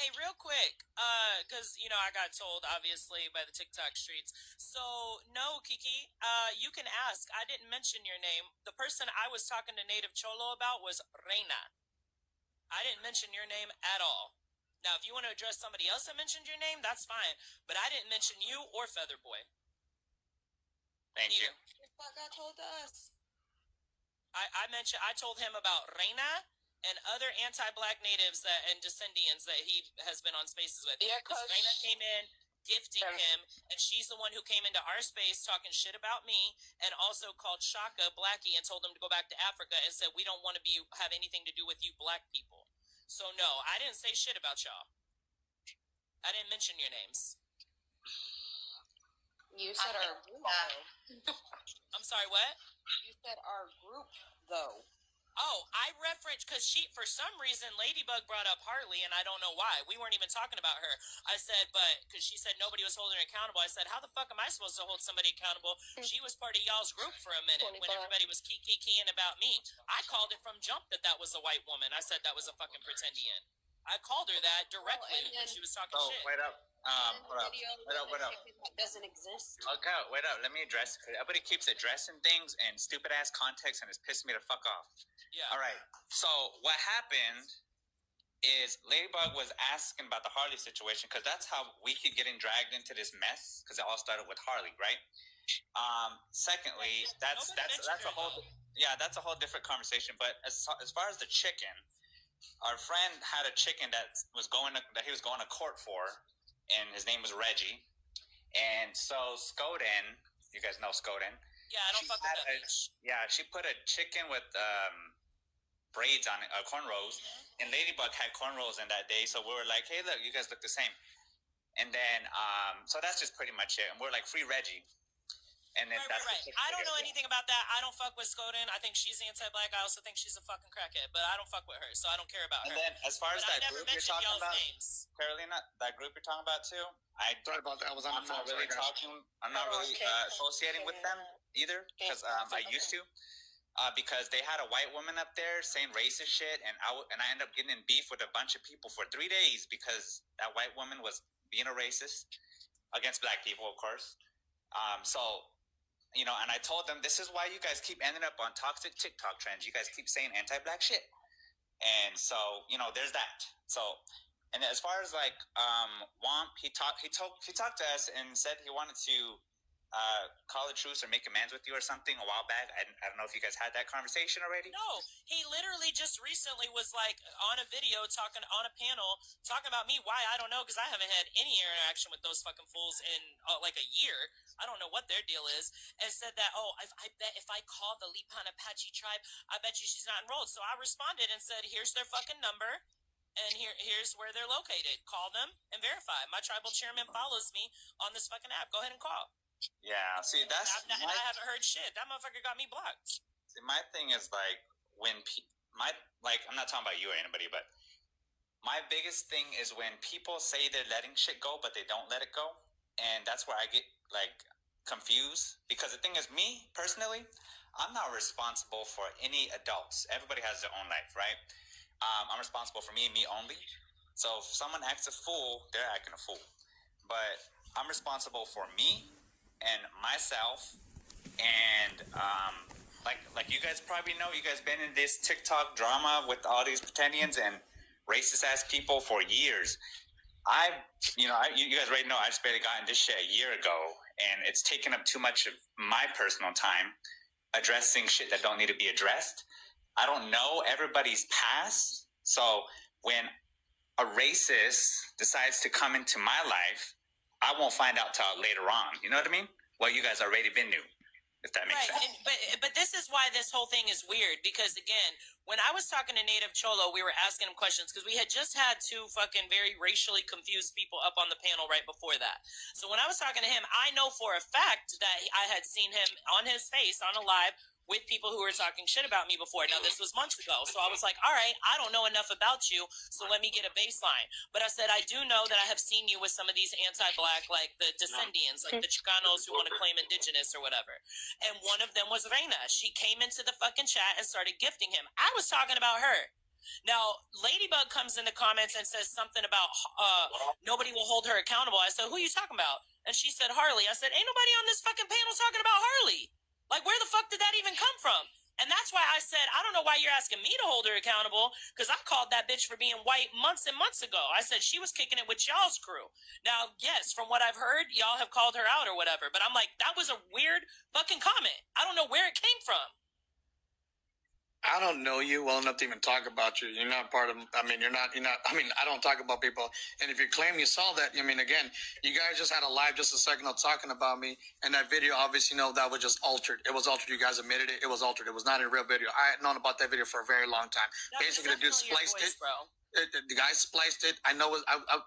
Hey, real quick, because I got told obviously by the TikTok streets. So no, Kiki, you can ask. I didn't mention your name. The person I was talking to Native Cholo about was Reina. I didn't mention your name at all. Now, if you want to address somebody else that mentioned your name, that's fine. But I didn't mention you or Featherboy. Thank you. What got told to us? I told him about Reina and other anti-black natives and descendients that he has been on spaces with. Yeah, because Reina came in gifting him, and she's the one who came into our space talking shit about me, and also called Shaka Blackie and told him to go back to Africa and said we don't want to have anything to do with you black people. So no, I didn't say shit about y'all. I didn't mention your names. You said our group, though. I'm sorry, what? You said our group, though. Oh, I referenced because for some reason, Ladybug brought up Harley, and I don't know why. We weren't even talking about her. I said, but because she said nobody was holding her accountable, I said, how the fuck am I supposed to hold somebody accountable? She was part of y'all's group for a minute when everybody was keying about me. I called it from jump that was a white woman. I said that was a fucking pretendian. I called her that directly when she was talking shit. Wait up. Hold up. Wait up. That doesn't exist. Okay, wait up. Let me address it. Everybody keeps addressing things in stupid ass context, and it's pissing me the fuck off. Yeah. All right. So what happened is Ladybug was asking about the Harley situation because that's how we keep getting dragged into this mess because it all started with Harley, right? Secondly, that's a whole different conversation. But as far as the chicken, our friend had a chicken that he was going to court for, and his name was Reggie. And so Skoden, you guys know Skoden. Yeah, I don't fuck with that bitch. Yeah, she put a chicken with braids on it, cornrows, and Ladybug had cornrows in that day. So we were like, hey, look, you guys look the same. And then, so that's just pretty much it. And we're like, free Reggie. And then right. I don't know anything about that. I don't fuck with Skoden. I think she's anti-black. I also think she's a fucking crackhead, but I don't fuck with her, so I don't care about her. And then, as far as that group you're talking about, Carolina, that group you're talking about too, sorry about that. I was on the phone. I'm not really associating with them either because I used to. Because they had a white woman up there saying racist shit, and I ended up getting in beef with a bunch of people for 3 days because that white woman was being a racist against black people, of course. And I told them, this is why you guys keep ending up on toxic TikTok trends. You guys keep saying anti-black shit. And so, there's that. So, and as far as like Womp, he talked to us and said he wanted to call a truce or make amends with you or something a while back. I don't know if you guys had that conversation already. No, he literally just recently was like on a video talking on a panel talking about me. Why? I don't know, because I haven't had any interaction with those fucking fools in like a year. I don't know what their deal is. And said that, I bet if I call the Lipan Apache tribe, I bet you she's not enrolled. So I responded and said, here's their fucking number. And here's where they're located. Call them and verify. My tribal chairman follows me on this fucking app. Go ahead and call. Yeah, see, that's... I haven't heard shit. That motherfucker got me blocked. See, my thing is, like, I'm not talking about you or anybody, but my biggest thing is when people say they're letting shit go, but they don't let it go. And that's where I get, like, confused. Because the thing is, me, personally, I'm not responsible for any adults. Everybody has their own life, right? I'm responsible for me and me only. So if someone acts a fool, they're acting a fool. But I'm responsible for me and myself, and like you guys probably know, you guys been in this TikTok drama with all these pretendians and racist ass people for years. You guys already know I just barely got in this shit a year ago, and it's taken up too much of my personal time addressing shit that don't need to be addressed. I don't know everybody's past, so when a racist decides to come into my life, I won't find out till later on. You know what I mean? Well, you guys already been new, if that makes sense. But this is why this whole thing is weird, because again, when I was talking to Native Cholo, we were asking him questions because we had just had two fucking very racially confused people up on the panel right before that. So when I was talking to him, I know for a fact that I had seen him on his face on a live with people who were talking shit about me before. Now, this was months ago. So I was like, all right, I don't know enough about you, so let me get a baseline. But I said, I do know that I have seen you with some of these anti-black, like the descendients, like the Chicanos who want to claim indigenous or whatever. And one of them was Reina. She came into the fucking chat and started gifting him. I was talking about her. Now, Ladybug comes in the comments and says something about nobody will hold her accountable. I said, who are you talking about? And she said, Harley. I said, ain't nobody on this fucking panel talking about Harley. Like, where the fuck did that even come from? And that's why I said, I don't know why you're asking me to hold her accountable, because I called that bitch for being white months and months ago. I said she was kicking it with y'all's crew. Now, yes, from what I've heard, y'all have called her out or whatever, but I'm like, that was a weird fucking comment. I don't know where it came from. I don't know you well enough to even talk about you. You're not part of, I mean, you're not, I mean, I don't talk about people. And if you claim you saw that, I mean, again, you guys just had a live just a second ago talking about me. And that video, obviously, that was just altered. It was altered. You guys admitted it. It was altered. It was not a real video. I had known about that video for a very long time. Basically, the dude spliced it. Bro. The guy spliced it. I know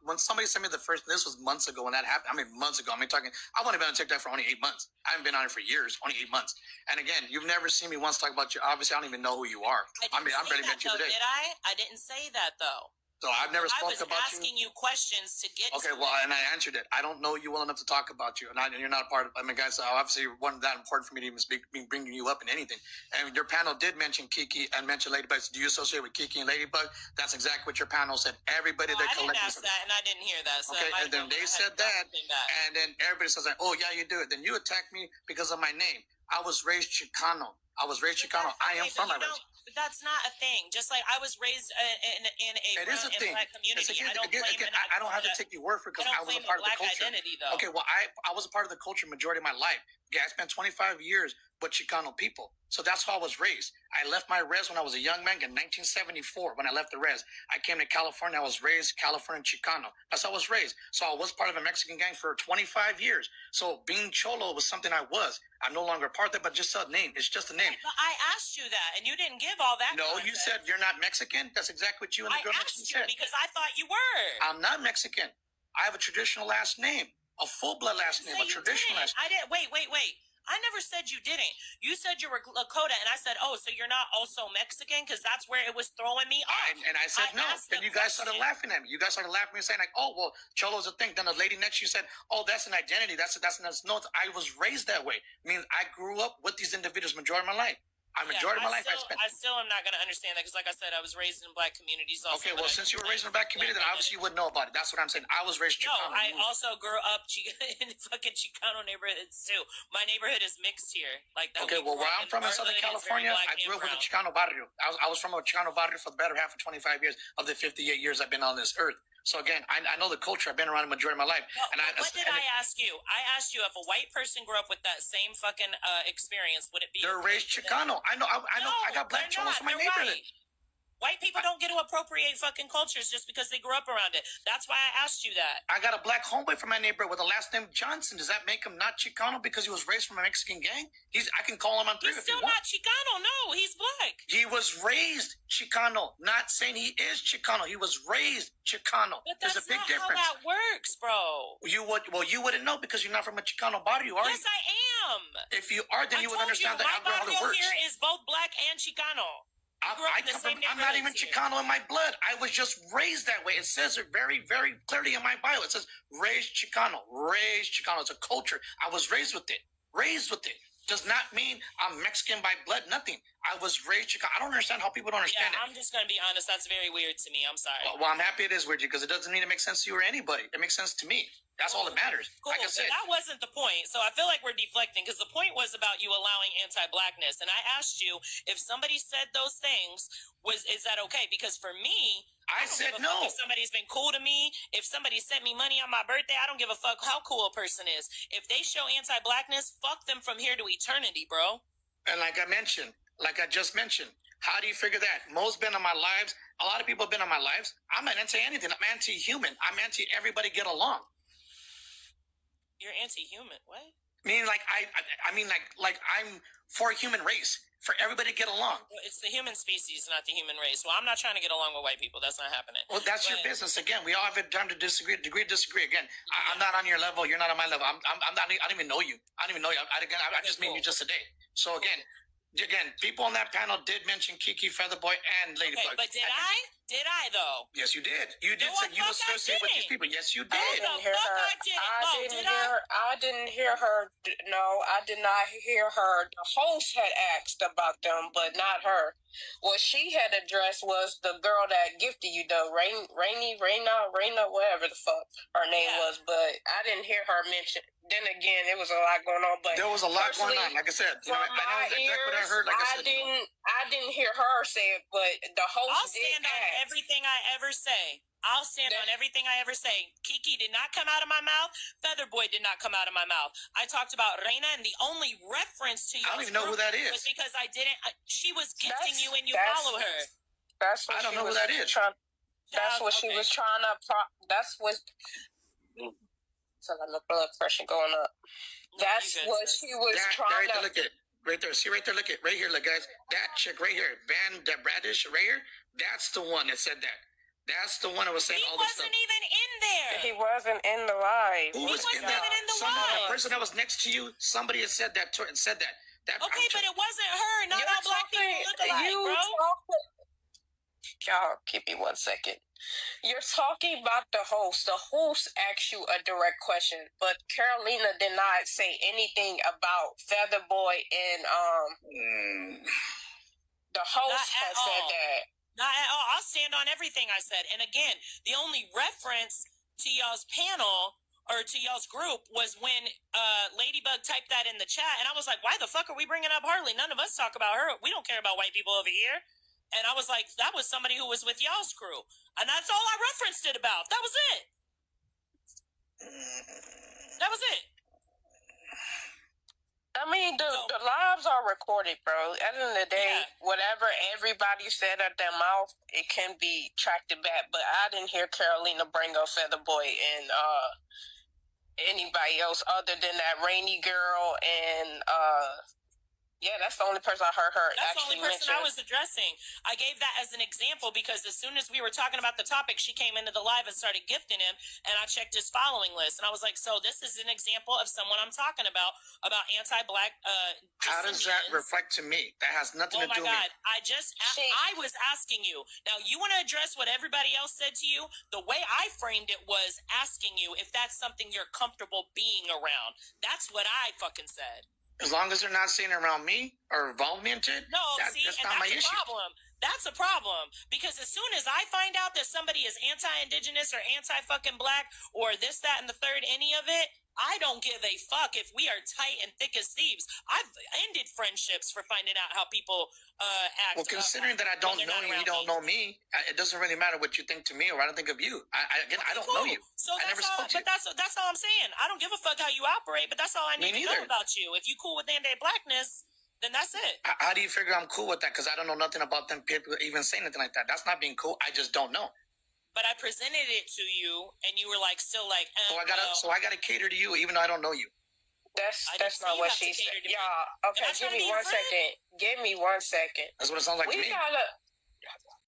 when somebody sent me the first, this was months ago when that happened. I mean, months ago. I mean, I've only been on TikTok for only 8 months. I haven't been on it for years, only 8 months. And again, you've never seen me once talk about you. Obviously, I don't even know who you are. I mean, I'm barely met you today. Did I? I didn't say that, though. So I've never spoken about you. I was asking you questions to get Okay, to well, it. and I answered it. I don't know you well enough to talk about you, and you're not a part of. I mean, guys, obviously, one that important for me to even speak, bringing you up in anything. And your panel did mention Kiki and mention Ladybug. So do you associate with Kiki and Ladybug? That's exactly what your panel said. Everybody that I didn't collected. ask that, and I didn't hear that. So Okay, and then they said that, back. and then everybody says, "Oh yeah, you do it." Then you attack me because of my name. I was raised Chicano. I am from my race. That's not a thing. Just like I was raised in a It is a thing. black community. Again, I don't claim I don't have to take your word for it because I was a part of the culture. Identity, though. Okay, well, I was a part of the culture majority of my life. Yeah, I spent 25 years with Chicano people. So that's how I was raised. I left my res when I was a young man in 1974 when I left the res. I came to California. I was raised Californian Chicano. That's how I was raised. So I was part of a Mexican gang for 25 years. So being Cholo was something I was. I'm no longer part of it, but just a name. It's just a name. But I asked you that, and you didn't give all that. No, you said you're not Mexican. That's exactly what you and the girl next to you said. Because I thought you were. I'm not Mexican. I have a traditional last name, a full blood last name, a traditional last name. I didn't. Wait. I never said you didn't. You said you were Lakota, and I said, oh, so you're not also Mexican? Because that's where it was throwing me off. And I said no. Then you guys started laughing at me. You guys started laughing and saying like, oh, well, Cholo's a thing. Then the lady next to you said, oh, that's an identity. No, I was raised that way. I mean, I grew up with these individuals majority of my life. I still am not going to understand that because, like I said, I was raised in black communities. Also, okay, well, since you were raised in a black community, then obviously you wouldn't know about it. That's what I'm saying. I was raised Chicano. No, I also grew up in fucking Chicano neighborhoods too. My neighborhood is mixed here. Like that. Okay, well, where I'm from in Southern California, I grew up with a Chicano barrio. I was from a Chicano barrio for the better half of 25 years of the 58 years I've been on this earth. So again, I know the culture. I've been around the majority of my life. What did I ask you? I asked you if a white person grew up with that same fucking experience, would it be? They're raised Chicano. I know. I got black cholos from my neighborhood. White people don't get to appropriate fucking cultures just because they grew up around it. That's why I asked you that. I got a black homeboy from my neighborhood with the last name Johnson. Does that make him not Chicano because he was raised from a Mexican gang? I can call him on three if he wants. He's still not Chicano. No, he's black. He was raised Chicano. Not saying he is Chicano. He was raised Chicano. But there's a big difference. How that works, bro. You wouldn't know because you're not from a Chicano barrio, are you? Yes, I am. If you are, then you would understand that how it works. My barrio here is both black and Chicano. I'm not even Chicano in my blood. I was just raised that way. It says it very, very clearly in my bio. It says raised Chicano. Raised Chicano. It's a culture. I was raised with it. Raised with it. Does not mean I'm Mexican by blood. Nothing. I was raised Chicano. I don't understand how people don't understand it. I'm just going to be honest. That's very weird to me. I'm sorry. Well, I'm happy it is weird because it doesn't need to make sense to you or anybody. It makes sense to me. That's all that matters. Cool. Like I said, that wasn't the point. So I feel like we're deflecting because the point was about you allowing anti-blackness. And I asked you if somebody said those things, is that okay? Because for me, I said no. If somebody's been cool to me, if somebody sent me money on my birthday, I don't give a fuck how cool a person is. If they show anti-blackness, fuck them from here to eternity, bro. And like I just mentioned, how do you figure that? Most been in my lives. A lot of people have been in my lives. I'm not anti-anything. I'm anti-human. I'm anti-everybody get along. You're anti-human. What? Meaning like I mean like I'm for human race. For everybody to get along. Well, it's the human species, not the human race. Well, I'm not trying to get along with white people. That's not happening. Well, that's your business. Again, we all have it time to disagree. Disagree. Again, I'm not on your level. You're not on my level. I'm not. I don't even know you. I don't even know you. I just meet you just today. So again, people on that panel did mention Kiki, Featherboy, and Ladybug. Okay, but did I? Did I though? Yes, you did. You did No, say you fuck, I associate with these didn't. people. Yes, you No, did. the hear fuck her. I didn't. No, did I? I didn't hear her. No, I did not hear her. The host had asked about them, but not her. What she had addressed was the girl that gifted you, the Raina, whatever the fuck her name Yeah. was. But I didn't hear her mention. Then again, it was a lot going on. But There was a lot going personally, on. Like I said, you know, from I know my exactly ears, what I heard. Like I said, I didn't hear her say it, but the host I'll did stand on ask. everything I ever say. I'll stand on everything I ever say. Kiki did not come out of my mouth. Featherboy did not come out of my mouth. I talked about Reina, and the only reference to you I don't even know who that is. was because I didn't. She was gifting you, and you That's- follow her. That's what I don't she know who was that is. That's what she okay. was trying to. That's what. So my blood pressure going up. That's you good, what sis. she was that trying right there, to. look at right there. See right there, look at right here, look guys. That chick right here, Van that Bradish right here. That's the one that said that. That's the one that was saying He all this stuff. wasn't even in there. He wasn't in the live. Who He was in wasn't that? even in the Someone, live. the person that was next to you, somebody had said that. Said that. That Okay, but it wasn't her. Not all black people look alike, bro. Y'all, give me 1 second. You're talking about the host. The host asked you a direct question, but Carolina did not say anything about Featherboy and the host Not at has said all. that. Not at all. I'll stand on everything I said. And again, the only reference to y'all's panel or to y'all's group was when Ladybug typed that in the chat, and I was like, "Why the fuck are we bringing up Harley? None of us talk about her. We don't care about white people over here." And I was like, "That was somebody who was with y'all's crew, and that's all I referenced it about. That was it. That was it." I mean, the lives are recorded, bro. At the end of the day, Yeah. whatever everybody said at their mouth, it can be tracked back. But I didn't hear Carolina bring up Featherboy and anybody else other than that Rainy girl and yeah, that's the only person I heard her That's the actually only person mention. I was addressing. I gave that as an example because as soon as we were talking about the topic, she came into the live and started gifting him, and I checked his following list, and I was like, "So this is an example of someone I'm talking about anti-black." How does that descendants. reflect to me? That has nothing Oh to my do God! with me. I was asking you. Now you want to address what everybody else said to you. The way I framed it was asking you if that's something you're comfortable being around. That's what I fucking said. As long as they're not saying around me or involve me into it, No, that's and not my that's a issue. problem. That's a problem because as soon as I find out that somebody is anti-indigenous or anti-fucking black or this, that, and the third, any of it, I don't give a fuck if we are tight and thick as thieves. I've ended friendships for finding out how people act. Well, considering that I don't when they're know not you, you around don't know me, it doesn't really matter what you think to me or I don't think of you. I don't know you. So I that's never all. spoke to But you. that's all I'm saying. I don't give a fuck how you operate, but that's all I Me need to know neither. about you. If you cool with anti-blackness, then that's it. How do you figure I'm cool with that? Because I don't know nothing about them people even saying anything like that. That's not being cool. I just don't know. But I presented it to you, and you were like, still like, So I gotta cater to you, even though I don't know you. That's I that's didn't say not you what have to she said. cater to me. Y'all, okay, Am I give trying to me be your 1 friend? second. Give me 1 second. That's what it sounds like to We me. gotta